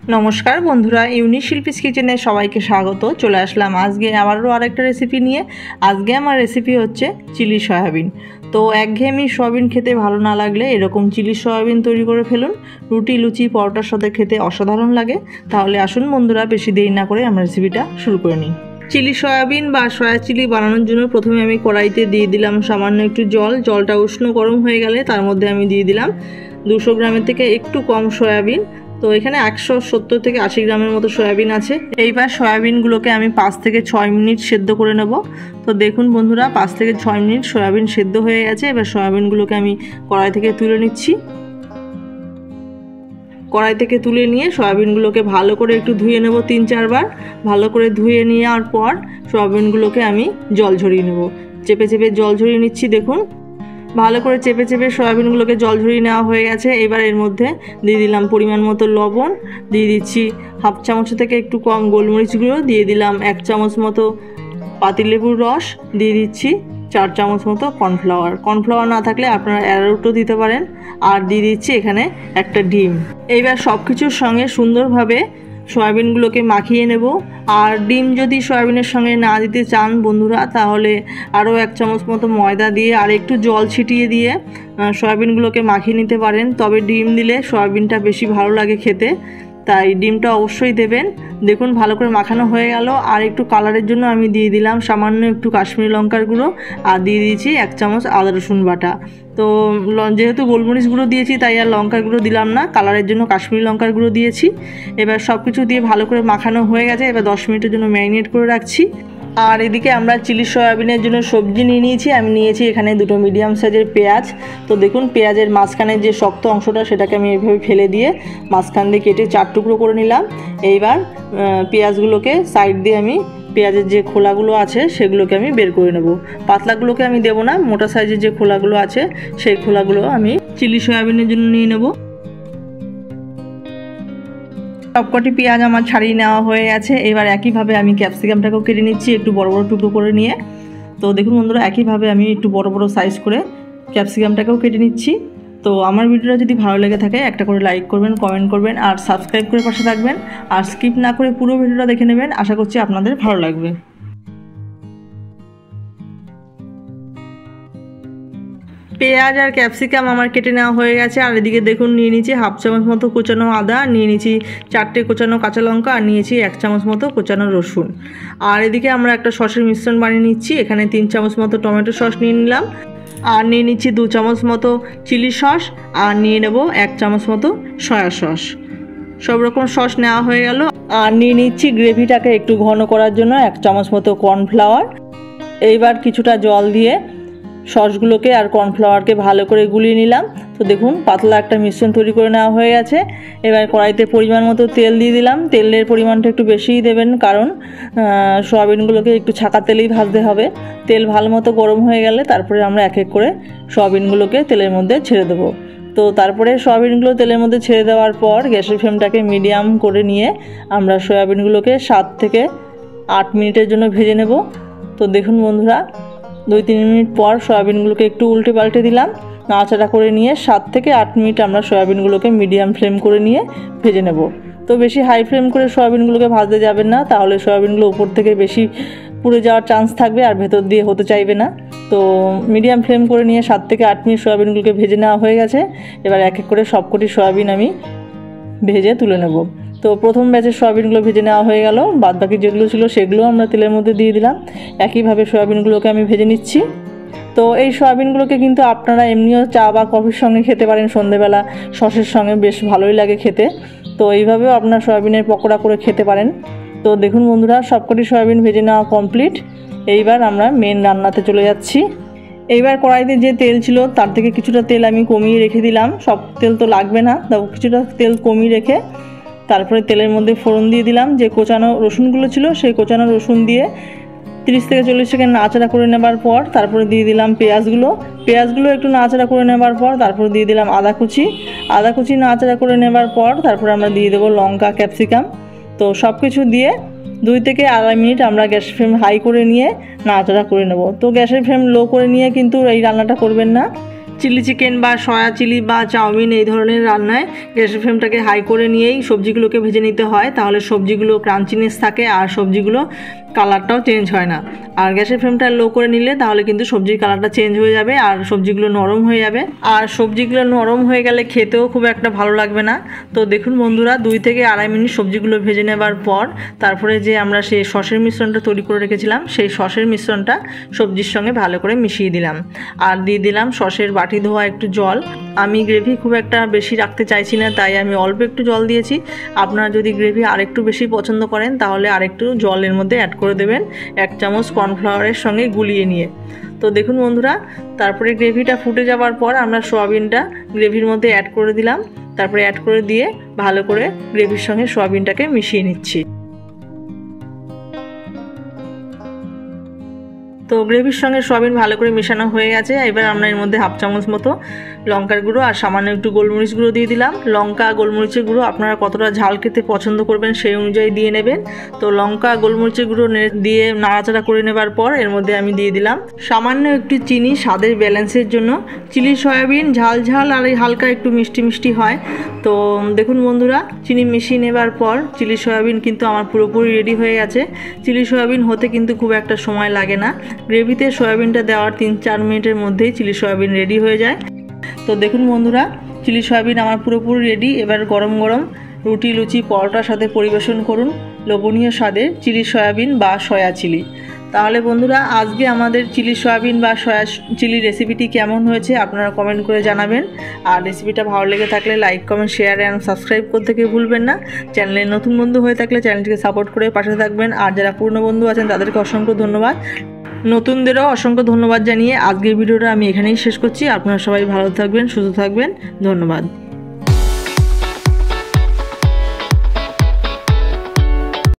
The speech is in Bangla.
नमस्कार बंधुरा इउनिक शिल्पीज किचेने सबाइके स्वागत। चले आसलाम आज के आबारो आरेकटा रेसिपि निये। आज के आमार रेसिपि होच्छे चिली सयाबिन। तो एकघेয়েমি सयाबिन खेते भालो ना लागले एरकम चिली सयाबिन तैरी करे फेलुन। रुटी लुचि परोटार साथे खेते असाधारण लागे। ताहले आसुन बंधुरा बेशी देरी ना करे आमरा रेसिपिटा शुरू करे निই। चिली सयाबिन बा सया चिली बानानोर जोन्नो प्रथमे आमि कड़ाइते दिए दिलाम सामान्य एकटु जल। जलटा उष्ण गरम हये गेले तार मध्ये आमि दिए दिलाम 200 ग्रामेर थेके एकटु कम सयाबिन। तो एखाने 170 থেকে 80 গ্রামের মতো সয়াবিন আছে। এইবার সয়াবিনগুলোকে আমি 5 থেকে 6 মিনিট সেদ্ধ করে নেব। তো দেখুন বন্ধুরা 5 থেকে 6 মিনিট সয়াবিন সেদ্ধ হয়ে গেছে। এবার সয়াবিনগুলোকে আমি কড়াই থেকে তুলে নিচ্ছি। কড়াই থেকে তুলে নিয়ে সয়াবিনগুলোকে ভালো করে একটু ধুয়ে নেব 3-4 বার। ভালো করে ধুয়ে নেওয়ার পর সয়াবিনগুলোকে আমি জল ঝরিয়ে নেব। চেপে চেপে জল ঝরিয়ে নিচ্ছি। দেখুন ভালো করে চেপে চেপে সয়াবিনগুলোকে জল ঝরিয়ে নেওয়া হয়ে গেছে। এবার এর মধ্যে দিয়ে দিলাম পরিমাণ মতো লবণ, দিয়ে দিচ্ছি হাফ চামচ থেকে একটু কম গোলমরিচ গুঁড়ো, দিয়ে দিলাম 1 চামচ মতো পাতিলেবুর রস, দিয়ে দিচ্ছি 4 চামচ মতো কর্নফ্লাওয়ার। কর্নফ্লাওয়ার না থাকলে আপনারা অ্যারারুটও দিতে পারেন। আর দিয়ে দিচ্ছি এখানে একটা ডিম। এইবার সব কিছুর সঙ্গে সুন্দরভাবে সয়াবিনগুলোকে মাখিয়ে নেব। আর ডিম যদি সয়াবিনের সঙ্গে না দিতে চান বন্ধুরা তাহলে আরও 1 চামচ মতো ময়দা দিয়ে আর একটু জল ছিটিয়ে দিয়ে সয়াবিনগুলোকে মাখিয়ে নিতে পারেন। তবে ডিম দিলে সয়াবিনটা বেশি ভালো লাগে খেতে, তাই ডিমটা অবশ্যই দেবেন। দেখুন ভালো করে মাখানো হয়ে গেল। আর একটু কালারের জন্য আমি দিয়ে দিলাম সামান্য একটু কাশ্মীরি লঙ্কার গুঁড়ো আর দিয়ে দিয়েছি 1 চামচ আদা রসুন বাটা। তো যেহেতু গোলমরিচ গুঁড়ো দিয়েছি তাই আর লঙ্কার গুঁড়ো দিলাম না, কালারের জন্য কাশ্মীরি লঙ্কার গুঁড়ো দিয়েছি। এবার সব কিছু দিয়ে ভালো করে মাখানো হয়ে গেছে। এবার 10 মিনিটের জন্য ম্যারিনেট করে রাখছি। আর এদিকে আমরা চিলি সয়াবিনের জন্য সবজি নিয়ে নিয়েছি। আমি নিয়েছি এখানে 2টো মিডিয়াম সাইজের পেঁয়াজ। তো দেখুন পেঁয়াজের মাঝখানে যে শক্ত অংশটা সেটাকে আমি এইভাবে ফেলে দিয়ে মাঝখান দিয়ে কেটে 4 টুকরো করে নিলাম। এইবার পেঁয়াজগুলোকে সাইড দিয়ে আমি পেঁয়াজের যে খোলাগুলো আছে সেগুলোকে আমি বের করে নেব। পাতলাগুলোকে আমি দেবো না, মোটা সাইজের যে খোলাগুলো আছে সেই খোলাগুলো আমি চিলি সয়াবিনের জন্য নিয়ে নেব। সবকটি পেঁয়াজ আমার ছাড়িয়ে নেওয়া হয়ে গেছে। এবার একইভাবে আমি ক্যাপসিকামটাকেও কেটে নিচ্ছি একটু বড় বড় টুকরো করে নিয়ে। তো দেখুন বন্ধুরা একইভাবে আমি একটু বড় বড় সাইজ করে ক্যাপসিকামটাকেও কেটে নিচ্ছি। তো আমার ভিডিওটা যদি ভালো লেগে থাকে একটা করে লাইক করবেন, কমেন্ট করবেন আর সাবস্ক্রাইব করে পাশে থাকবেন। আর স্কিপ না করে পুরো ভিডিওটা দেখে নেবেন, আশা করছি আপনাদের ভালো লাগবে। পেঁয়াজ আর ক্যাপসিকাম আমার কেটে নেওয়া হয়ে গেছে। আর এদিকে দেখুন নিয়ে নিয়েছি হাফ চামচ মতো কোচানো আদা, নিয়ে নিয়েছি 4টে কোচানো কাঁচা লঙ্কা আর নিয়েছি 1 চামচ মতো কোচানো রসুন। আর এদিকে আমরা একটা সসের মিশ্রণ বানিয়ে নিচ্ছি। এখানে 3 চামচ মতো টমেটো সস নিয়ে নিলাম আর নিয়ে নিচ্ছি 2 চামচ মতো চিলি সস আর নিয়ে নেব 1 চামচ মতো সয়া সস। সব রকম সস নেওয়া হয়ে গেল। আর নিয়ে নিচ্ছি গ্রেভিটাকে একটু ঘন করার জন্য 1 চামচ মতো কর্নফ্লাওয়ার। এইবার কিছুটা জল দিয়ে সসগুলোকে আর কর্নফ্লাওয়ারকে ভালো করে গুলিয়ে নিলাম। তো দেখুন পাতলা একটা মিশ্রণ তৈরি করে নেওয়া হয়ে গেছে। এবার কড়াইতে পরিমাণ মতো তেল দিয়ে দিলাম। তেলের পরিমাণটা একটু বেশিই দেবেন কারণ সয়াবিনগুলোকে একটু ছাকা তেলেই ভাজতে হবে। তেল ভালো মতো গরম হয়ে গেলে তারপরে আমরা এক এক করে সয়াবিনগুলোকে তেলের মধ্যে ছেড়ে দেবো। তো তারপরে সয়াবিনগুলো তেলের মধ্যে ছেড়ে দেওয়ার পর গ্যাসের ফ্লেমটাকে মিডিয়াম করে নিয়ে আমরা সয়াবিনগুলোকে 7 থেকে 8 মিনিটের জন্য ভেজে নেব। তো দেখুন বন্ধুরা 2-3 মিনিট পর সয়াবিনগুলোকে একটু উল্টে পাল্টে দিলাম। নাড়াচাড়া করে নিয়ে 7 থেকে 8 মিনিট আমরা সয়াবিনগুলোকে মিডিয়াম ফ্লেম করে নিয়ে ভেজে নেব। তো বেশি হাই ফ্লেম করে সয়াবিনগুলোকে ভাজতে যাবেন না, তাহলে সয়াবিনগুলো উপর থেকে বেশি পুড়ে যাওয়ার চান্স থাকবে আর ভেতর দিয়ে হতে চাইবে না। তো মিডিয়াম ফ্লেম করে নিয়ে 7 থেকে 8 মিনিট সয়াবিনগুলোকে ভেজে নেওয়া হয়ে গেছে। এবার এক এক করে সবকটি সয়াবিন আমি ভেজে তুলে নেব। তো প্রথম ব্যাচের সয়াবিনগুলো ভেজে নেওয়া হয়ে গেল। বাদবাকি যেগুলো ছিল সেগুলো আমরা তেলের মধ্যে দিয়ে দিলাম। একইভাবে সয়াবিনগুলোকে আমি ভেজে নিচ্ছি। তো এই সয়াবিনগুলোকে কিন্তু আপনারা এমনিও চা বা কফির সঙ্গে খেতে পারেন, সন্ধ্যেবেলা সসের সঙ্গে বেশ ভালোই লাগে খেতে। তো এইভাবেও আপনার সয়াবিনের পকোড়া করে খেতে পারেন। তো দেখুন বন্ধুরা সবকটি সয়াবিন ভেজে নেওয়া কমপ্লিট। এইবার আমরা মেন রান্নাতে চলে যাচ্ছি। এইবার কড়াইতে যে তেল ছিল তার থেকে কিছুটা তেল আমি কমিয়ে রেখে দিলাম। সব তেল তো লাগবে না, তো কিছুটা তেল কমিয়ে রেখে তারপরে তেলের মধ্যে ফোড়ন দিয়ে দিলাম। যে কোচানো রসুনগুলো ছিল সেই কোচানো রসুন দিয়ে 30 থেকে 40 সেকেন্ড নাড়াচাড়া করে নেবার পর তারপরে দিয়ে দিলাম পেঁয়াজগুলো একটু নাড়াচাড়া করে নেবার পর তারপরে দিয়ে দিলাম আদা কুচি নাড়াচাড়া করে নেবার পর তারপরে আমরা দিয়ে দেবো লঙ্কা, ক্যাপসিকাম। তো সব কিছু দিয়ে 2 থেকে 2.5 মিনিট আমরা গ্যাসের ফ্লেম হাই করে নিয়ে নাড়াচাড়া করে নেব। তো গ্যাসের ফ্লেম লো করে নিয়ে কিন্তু এই রান্নাটা করবেন না। চিলি চিকেন বা সয়া চিলি বা চাউমিন এই ধরনের রান্নায় গ্যাসের ফ্লেমটাকে হাই করে নিয়েই সবজিগুলোকে ভেজে নিতে হয়, তাহলে সবজিগুলো ক্রাঞ্চিনেস থাকে আর সবজিগুলো কালারটাও চেঞ্জ হয় না। আর গ্যাসের ফ্লেমটা লো করে নিলে তাহলে কিন্তু সবজির কালারটা চেঞ্জ হয়ে যাবে আর সবজিগুলো নরম হয়ে যাবে। আর সবজিগুলো নরম হয়ে গেলে খেতেও খুব একটা ভালো লাগবে না। তো দেখুন বন্ধুরা, 2 থেকে আড়াই মিনিট সবজিগুলো ভেজে নেবার পর তারপরে যে আমরা সেই সসের মিশ্রণটা তৈরি করে রেখেছিলাম সেই সসের মিশ্রণটা সবজির সঙ্গে ভালো করে মিশিয়ে দিলাম। আর দিয়ে দিলাম সসের বাটি ধোয়া একটু জল। আমি গ্রেভি খুব একটা বেশি রাখতে চাইছি না, তাই আমি অল্প একটু জল দিয়েছি। আপনারা যদি গ্রেভি আরেকটু বেশি পছন্দ করেন তাহলে আরেকটু জলের মধ্যে অ্যাড করে দেবেন 1 চামচ কর্নফ্লাওয়ারের সঙ্গে গুলিয়ে নিয়ে। তো দেখুন বন্ধুরা, তারপরে গ্রেভিটা ফুটে যাওয়ার পর আমরা সয়াবিনটা গ্রেভির মধ্যে অ্যাড করে দিলাম। তারপরে অ্যাড করে দিয়ে ভালো করে গ্রেভির সঙ্গে সয়াবিনটাকে মিশিয়ে নিচ্ছি। তো গ্রেভির সঙ্গে সয়াবিন ভালো করে মেশানো হয়ে গেছে। এবার আমরা এর মধ্যে 1/2 চামচ মতো লঙ্কার গুঁড়ো আর সামান্য একটু গোলমরিচ গুঁড়ো দিয়ে দিলাম। লঙ্কা গোলমরিচের গুঁড়ো আপনারা কতটা ঝাল খেতে পছন্দ করবেন সেই অনুযায়ী দিয়ে নেবেন। তো লঙ্কা গোলমরিচের গুঁড়ো দিয়ে নাড়াচাড়া করে নেবার পর এর মধ্যে আমি দিয়ে দিলাম সামান্য একটু চিনি স্বাদের ব্যালেন্সের জন্য। চিলি সয়াবিন ঝাল ঝাল আর হালকা একটু মিষ্টি মিষ্টি হয়। তো দেখুন বন্ধুরা, চিনি মিশিয়ে নেবার পর চিলি সয়াবিন কিন্তু আমার পুরোপুরি রেডি হয়ে গেছে। চিলি সয়াবিন হতে কিন্তু খুব একটা সময় লাগে না। গ্রেভিতে সয়াবিনটা দেওয়ার 3-4 মিনিটের মধ্যেই চিলি সয়াবিন রেডি হয়ে যায়। তো দেখুন বন্ধুরা, চিলি সয়াবিন আমার পুরোপুরি রেডি। এবার গরম গরম রুটি লুচি পরোটার সাথে পরিবেশন করুন লোভনীয় স্বাদের চিলি সয়াবিন বা সয়া চিলি। তাহলে বন্ধুরা, আজকে আমাদের চিলি সয়াবিন বা সয়া চিলি রেসিপিটি কেমন হয়েছে আপনারা কমেন্ট করে জানাবেন। আর রেসিপিটা ভালো লেগে থাকলে like comment share and subscribe করতে কেউ ভুলবেন না। চ্যানেলে নতুন বন্ধু হয়ে থাকলে চ্যানেলটিকে সাপোর্ট করে পাশে থাকবেন। আর যারা পুরনো বন্ধু আছেন তাদেরকে অসংখ্য ধন্যবাদ। নতুনদেরও অসংখ্য ধন্যবাদ জানিয়ে আজকের ভিডিওটা আমি এখানেই শেষ করছি। আপনারা সবাই ভালো থাকবেন, সুস্থ থাকবেন। ধন্যবাদ।